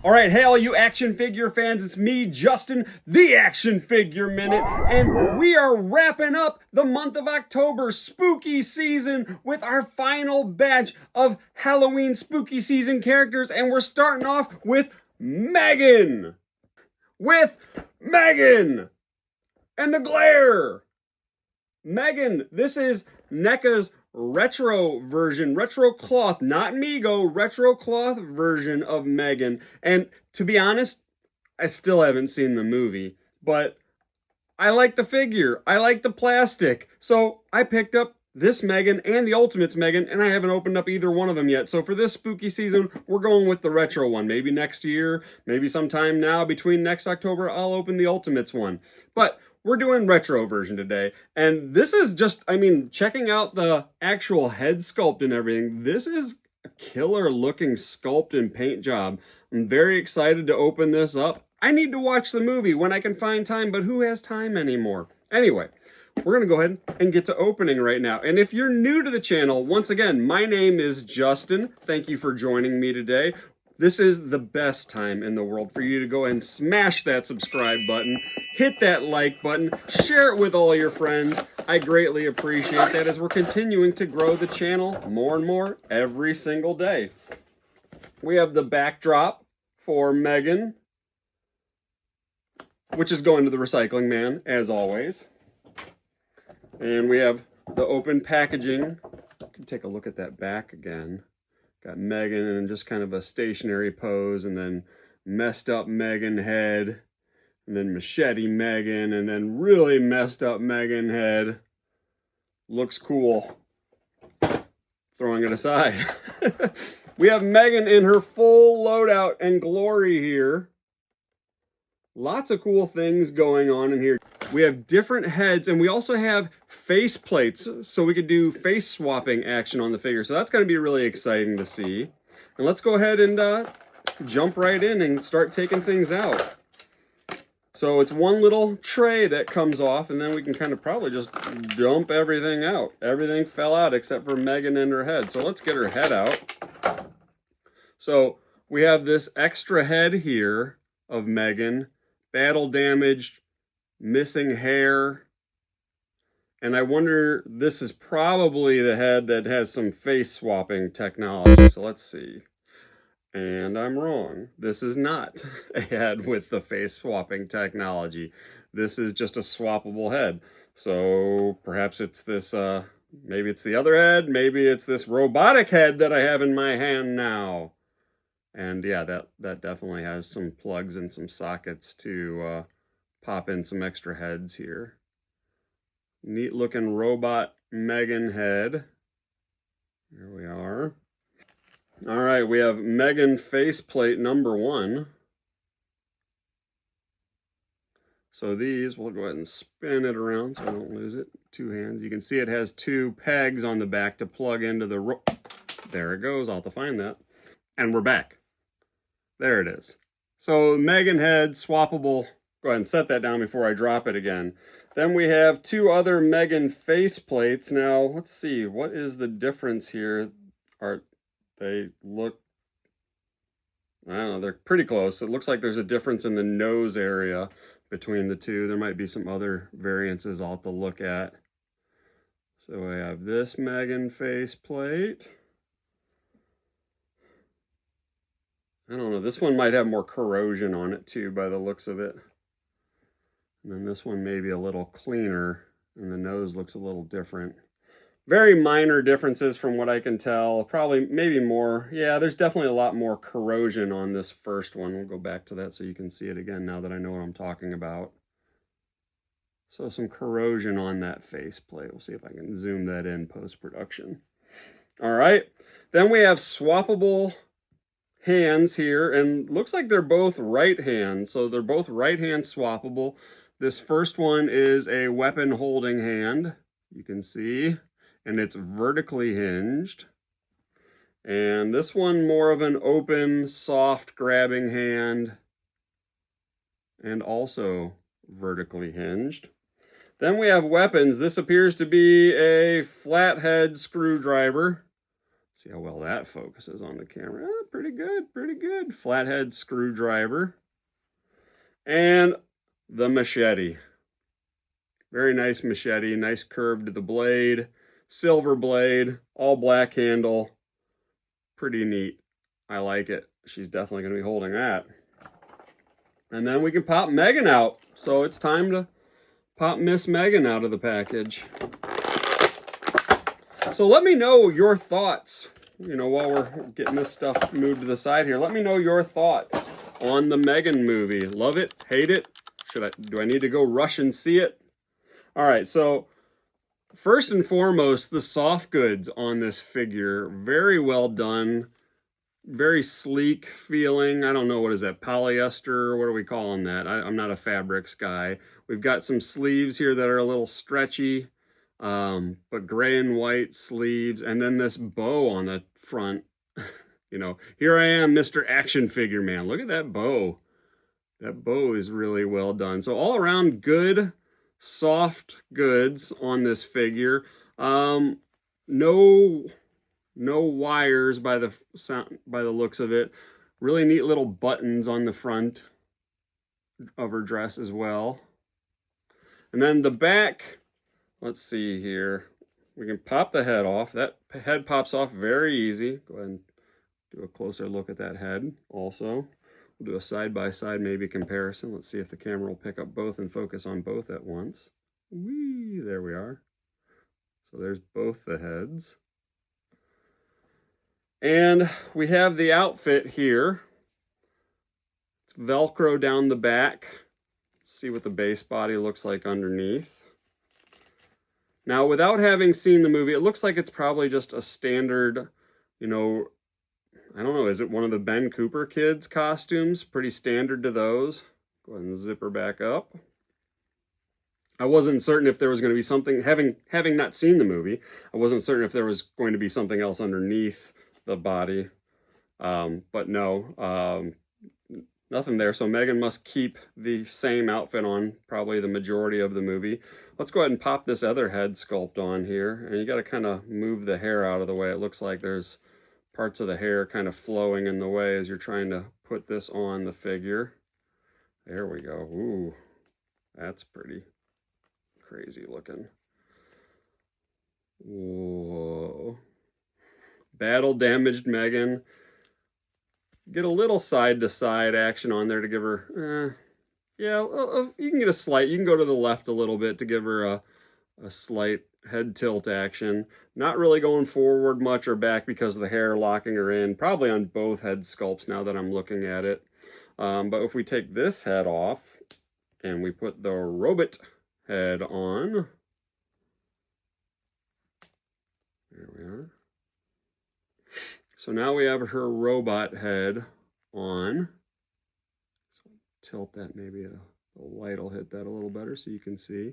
All right, hey, all you action figure fans, it's me, Justin, the Action Figure Minute, and we are wrapping up the month of October, spooky season, with our final batch of Halloween spooky season characters, and we're starting off with M3GAN! With M3GAN! And the glare! M3GAN, this is NECA's retro version, retro cloth, not Mego, retro cloth version of M3GAN. And to be honest, I still haven't seen the movie, but I like the figure, I like the plastic, so I picked up this M3GAN and the Ultimates M3GAN, and I haven't opened up either one of them yet. So for this spooky season, we're going with the retro one. Maybe next year, maybe sometime now, between next October, I'll open the Ultimates one. But we're doing retro version today, and this is just, I mean, checking out the actual head sculpt and everything, this is a killer looking sculpt and paint job. I'm very excited to open this up. I need to watch the movie when I can find time, but who has time anymore? Anyway, we're gonna go ahead and get to opening right now. And if you're new to the channel, once again, my name is Justin. Thank you for joining me today. This is the best time in the world for you to go and smash that subscribe button, hit that like button, share it with all your friends. I greatly appreciate that as we're continuing to grow the channel more and more every single day. We have the backdrop for M3GAN, which is going to the recycling man, as always. And we have the open packaging. You can take a look at that back again. Got M3GAN in just kind of a stationary pose, and then messed up M3GAN head, and then machete M3GAN, and then really messed up M3GAN head. Looks cool. Throwing it aside. We have M3GAN in her full loadout and glory here. Lots of cool things going on in here. We have different heads, and we also have face plates, so we could do face swapping action on the figure. So that's going to be really exciting to see. And let's go ahead and jump right in and start taking things out. So it's one little tray that comes off, and then we can kind of probably just dump everything out. Everything fell out except for M3GAN and her head. So let's get her head out. So we have this extra head here of M3GAN, battle damaged, missing hair, and I wonder, this is probably the head that has some face swapping technology. So let's see. And I'm wrong. This is not a head with the face swapping technology. This is just a swappable head. So perhaps it's this, maybe it's the other head, maybe it's this robotic head that I have in my hand now. And yeah, that definitely has some plugs and some sockets to pop in some extra heads here. Neat looking robot M3GAN head. Here we are. All right, we have M3GAN faceplate number 1. So these, we'll go ahead and spin it around so I don't lose it. 2 hands. You can see it has 2 pegs on the back to plug into the There it goes. I'll have to find that. And we're back. There it is. So M3GAN head, swappable. Go ahead and set that down before I drop it again. Then we have 2 other M3GAN face plates. Now, let's see. What is the difference here? They look, I don't know, they're pretty close. It looks like there's a difference in the nose area between the 2. There might be some other variances I'll have to look at. So we have this M3GAN face plate. I don't know, this one might have more corrosion on it too by the looks of it. And then this one may be a little cleaner, and the nose looks a little different. Very minor differences from what I can tell. Probably, maybe more. Yeah, there's definitely a lot more corrosion on this first one. We'll go back to that so you can see it again now that I know what I'm talking about. So some corrosion on that faceplate. We'll see if I can zoom that in post-production. All right, then we have swappable hands here, and looks like they're both right hand, so they're both right hand swappable. This first one is a weapon holding hand, you can see, and it's vertically hinged. And this one more of an open, soft grabbing hand, and also vertically hinged. Then we have weapons. This appears to be a flathead screwdriver. See how well that focuses on the camera. Oh, pretty good, pretty good. Flathead screwdriver. And the machete. Very nice machete, nice curve to the blade. Silver blade, all black handle. Pretty neat. I like it. She's definitely going to be holding that. And then we can pop M3GAN out. So it's time to pop Miss M3GAN out of the package. So let me know your thoughts, you know, while we're getting this stuff moved to the side here. Let me know your thoughts on the M3GAN movie. Love it? Hate it? Do I need to go rush and see it? All right, so first and foremost, the soft goods on this figure, very well done. Very sleek feeling. I don't know, what is that, polyester? What are we calling that? I'm not a fabrics guy. We've got some sleeves here that are a little stretchy, but gray and white sleeves. And then this bow on the front. You know, here I am, Mr. Action Figure Man. Look at that bow. That bow is really well done. So all around good, soft goods on this figure. No wires by the looks of it. Really neat little buttons on the front of her dress as well. And then the back, let's see here. We can pop the head off. That head pops off very easy. Go ahead and do a closer look at that head also. We'll do a side-by-side maybe comparison. Let's see if the camera will pick up both and focus on both at once. Whee! There we are. So there's both the heads. And we have the outfit here. It's Velcro down the back. Let's see what the base body looks like underneath. Now, without having seen the movie, it looks like it's probably just a standard, you know, I don't know, is it one of the Ben Cooper kids' costumes? Pretty standard to those. Go ahead and zip her back up. I wasn't certain if there was going to be something, having not seen the movie, I wasn't certain if there was going to be something else underneath the body, but no, nothing there. So M3GAN must keep the same outfit on probably the majority of the movie. Let's go ahead and pop this other head sculpt on here, and you got to kind of move the hair out of the way. It looks like there's parts of the hair kind of flowing in the way as you're trying to put this on the figure. There we go. Ooh, that's pretty crazy looking. Whoa. Battle damaged M3GAN. Get a little side-to-side action on there to give her, yeah, you can get a slight, you can go to the left a little bit to give her a slight head tilt action. Not really going forward much or back because of the hair locking her in, probably on both head sculpts now that I'm looking at it. But if we take this head off and we put the robot head on, there we are. So now we have her robot head on. So tilt that, maybe the light will hit that a little better so you can see.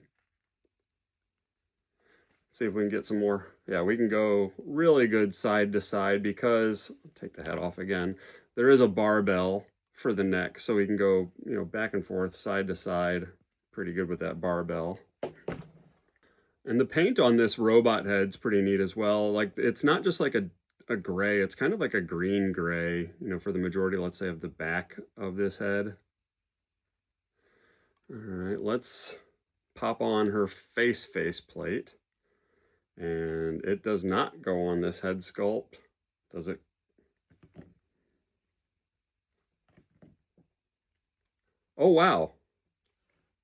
See if we can get some more. Yeah, we can go really good side to side because, take the head off again, there is a barbell for the neck. So we can go, you know, back and forth, side to side. Pretty good with that barbell. And the paint on this robot head's pretty neat as well. Like, it's not just like a gray, it's kind of like a green gray, you know, for the majority, let's say, of the back of this head. All right, let's pop on her face plate. And it does not go on this head sculpt, does it? Oh, wow.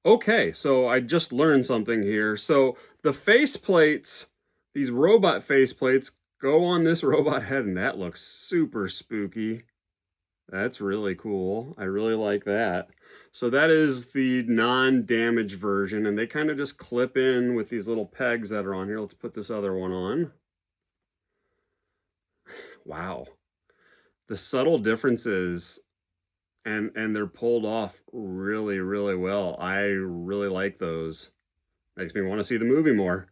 Okay, so I just learned something here. So the face plates, these robot face plates, go on this robot head, and that looks super spooky. That's really cool. I really like that. So that is the non-damaged version, and they kind of just clip in with these little pegs that are on here. Let's put this other one on. Wow. The subtle differences, and they're pulled off really, really well. I really like those. Makes me want to see the movie more.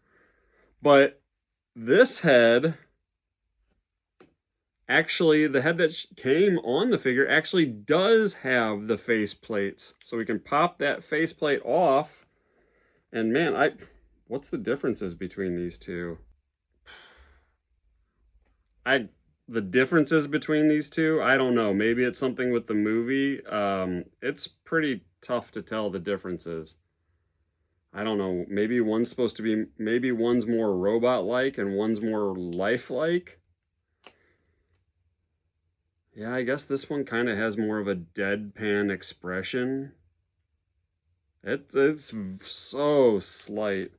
But this head, actually, the head that came on the figure actually does have the face plates. So we can pop that face plate off. And man, what's the differences between these two? the differences between these two. I don't know. Maybe it's something with the movie. It's pretty tough to tell the differences. I don't know. Maybe one's supposed to be, maybe one's more robot-like and one's more lifelike. Yeah, I guess this one kind of has more of a deadpan expression. It's so slight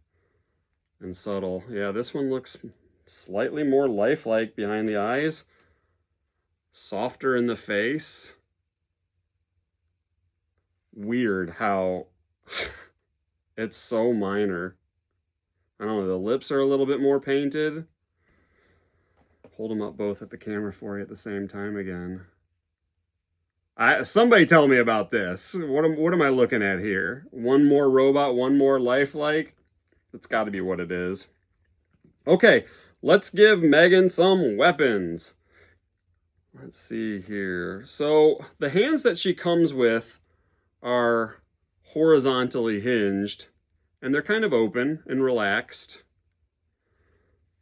and subtle. Yeah, this one looks slightly more lifelike behind the eyes. Softer in the face. Weird how it's so minor. I don't know, the lips are a little bit more painted. Hold them up both at the camera for you at the same time again. Somebody tell me about this. What am I looking at here? One more robot, one more lifelike? That's got to be what it is. Okay, let's give M3GAN some weapons. Let's see here. So the hands that she comes with are horizontally hinged, and they're kind of open and relaxed.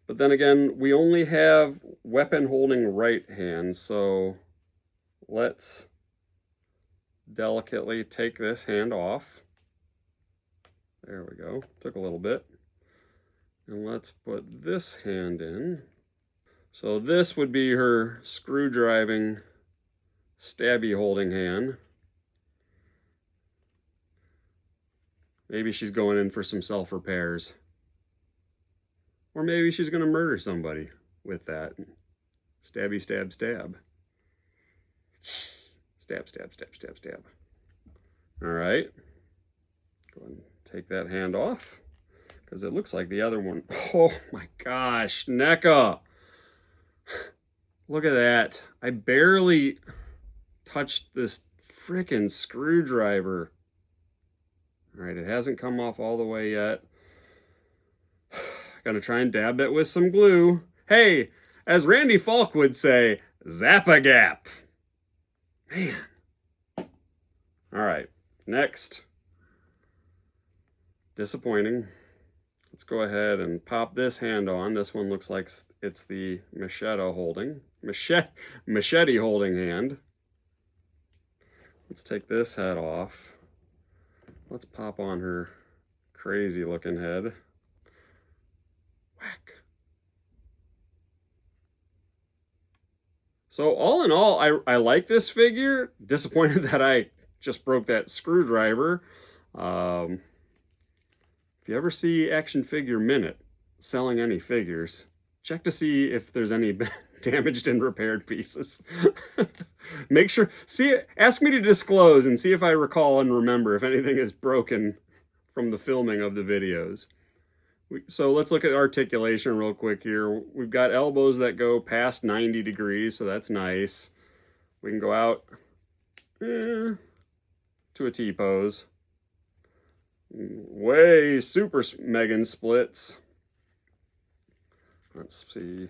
But then again, we only have weapon holding right hand, so let's delicately take this hand off. There we go. Took a little bit. And let's put this hand in. So this would be her screwdriving, stabby holding hand. Maybe she's going in for some self-repairs. Or maybe she's going to murder somebody with that. Stabby, stab, stab. Stab, stab, stab, stab, stab. All right. Go ahead and take that hand off, because it looks like the other one. Oh my gosh, NECA. Look at that. I barely touched this frickin' screwdriver. All right, it hasn't come off all the way yet. Gonna try and dab it with some glue. Hey, as Randy Falk would say, zap-a-gap. Man. All right, next. Disappointing. Let's go ahead and pop this hand on. This one looks like it's the machete holding hand. Let's take this head off. Let's pop on her crazy looking head. Whack. So all in all, I like this figure. Disappointed that I just broke that screwdriver. If you ever see Action Figure Minute selling any figures, check to see if there's any damaged and repaired pieces. Make sure, ask me to disclose and see if I recall and remember if anything is broken from the filming of the videos. So let's look at articulation real quick here. We've got elbows that go past 90 degrees, so that's nice. We can go out to a T-pose. Way super M3GAN splits. Let's see.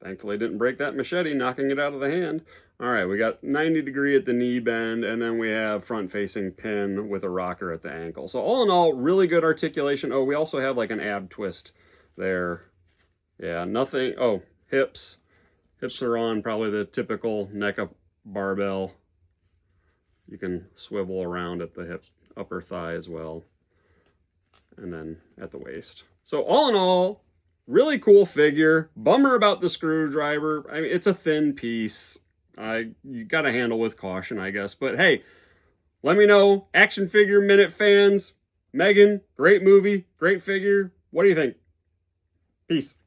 Thankfully didn't break that machete, knocking it out of the hand. All right, we got 90 degree at the knee bend, and then we have front-facing pin with a rocker at the ankle. So all in all, really good articulation. Oh, we also have like an ab twist there. Yeah, nothing. Oh, hips. Hips are on probably the typical NECA barbell. You can swivel around at the hip, upper thigh as well. And then at the waist. So all in all, really cool figure. Bummer about the screwdriver. I mean, it's a thin piece. You got to handle with caution, I guess. But hey, let me know, Action Figure Minute fans, M3GAN, great movie, great figure. What do you think? Peace.